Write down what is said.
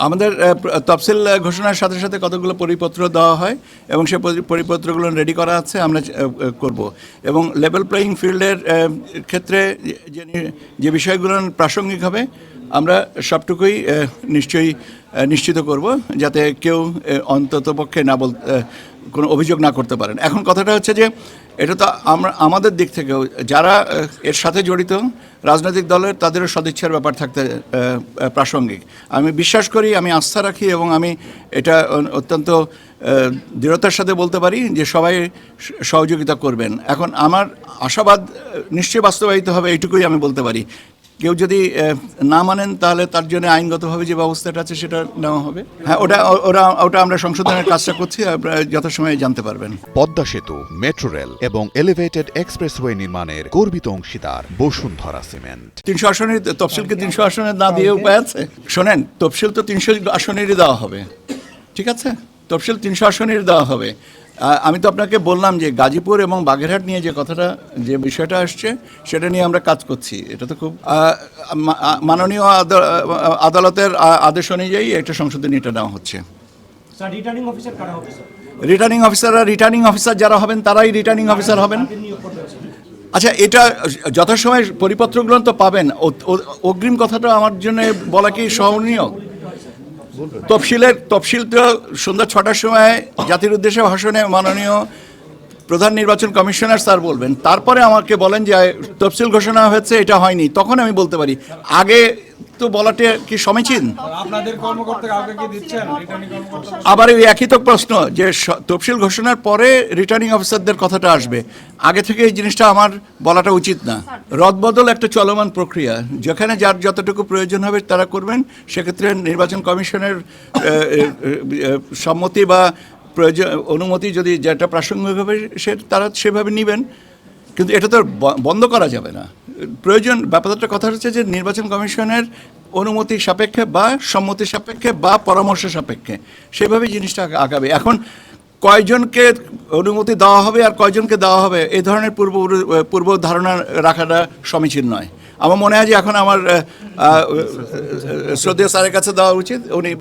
আমাদের তফসিল ঘোষণার সাথে সাথে কতগুলো পরিপত্র দেওয়া হয় এবং সে পরিপত্রগুলো রেডি করা আছে, আমরা করব। এবং লেভেল প্লেয়িং ফিল্ডের ক্ষেত্রে যে বিষয়গুলো প্রাসঙ্গিক হবে আমরা সবটুকুই নিশ্চয়ই নিশ্চিত করব, যাতে কেউ অন্ততপক্ষে কোনো অভিযোগ না করতে পারেন। এখন কথাটা হচ্ছে যে এটা তো আমাদের দিক থেকেও যারা এর সাথে জড়িত রাজনৈতিক দলের তাদেরও সদিচ্ছার ব্যাপার থাকতে প্রাসঙ্গিক। আমি বিশ্বাস করি, আমি আস্থা রাখি এবং আমি এটা অত্যন্ত দৃঢ়তার সাথে বলতে পারি যে সবাই সহযোগিতা করবেন। এখন আমার আশাবাদ নিশ্চয়ই বাস্তবায়িত হবে, এইটুকুই আমি বলতে পারি। কেউ যদি না মানেন তাহলে তার জন্য আইনগতভাবে যে ব্যবস্থাটা আছে সেটা নেওয়া হবে। হ্যাঁ, ওটা আমরা সংশোধনের কাজটা করছি, আপনারা যথাসময়ে জানতে পারবেন। পদ্মা সেতু, মেট্রো রেল এবং এলিভেটেড এক্সপ্রেসওয়ে নির্মাণের গর্বিত অংশীদার বসুন্ধরা সিমেন্ট। 300 আসনের তফসিলকে 300 আসনে না দিয়ে উপায় আছে? শোনেন, তফসিল তো 300 আসনেরই দেওয়া হবে, ঠিক আছে? তফসিল 300 আসনেরই দেওয়া হবে। আমি তো আপনাকে বললাম যে গাজীপুর এবং বাগেরহাট নিয়ে যে বিষয়টা আসছে সেটা নিয়ে আমরা কাজ করছি। এটা তো খুব মাননীয় আদালতের আদেশ অনুযায়ী একটা সংশোধনী এটা নেওয়া হচ্ছে। রিটার্নিং অফিসার যারা হবেন তারাই রিটার্নিং অফিসার হবেন। আচ্ছা, এটা যথাসময় পরিপত্রগুলো তো পাবেন। অগ্রিম কথাটা আমার জন্য বলা কি সহনীয়? তফসিল তো সন্ধ্যা 6টার সময় জাতির উদ্দেশ্যে ভাষণে মাননীয় প্রধান নির্বাচন কমিশনার স্যার বলবেন, তারপরে আমাকে বলেন যে তফসিল ঘোষণা হয়েছে, এটা হয়নি, তখন আমি বলতে পারি। আগে তো বলাটা কি সমীচীন? আবার এই একই তো প্রশ্ন যে তফসিল ঘোষণার পরে রিটার্নিং অফিসারদের কথাটা আসবে, আগে থেকে এই জিনিসটা আমার বলাটা উচিত না। রদবদল একটা চলমান প্রক্রিয়া, যেখানে যার যতটুকু প্রয়োজন হবে তারা করবেন। সেক্ষেত্রে নির্বাচন কমিশনের সম্মতি বা প্রয়োজন অনুমতি যদি যেটা প্রাসঙ্গিক হবে তারা সেভাবে নেবেন, কিন্তু এটা তো বন্ধ করা যাবে না। প্রয়োজন ব্যাপারটা কথা হচ্ছে যে নির্বাচন কমিশনের অনুমতি সাপেক্ষে বা সম্মতি সাপেক্ষে বা পরামর্শ সাপেক্ষে সেভাবে জিনিসটা আগাবে। এখন কয়জনকে অনুমতি দেওয়া হবে আর কয়জনকে দেওয়া হবে এই ধরনের পূর্ব ধারণা রাখাটা সমীচীন নয়। আমার মনে হয় যে এখন আমার শ্রদ্ধেয় স্যারের কাছে দেওয়া উচিত। উনি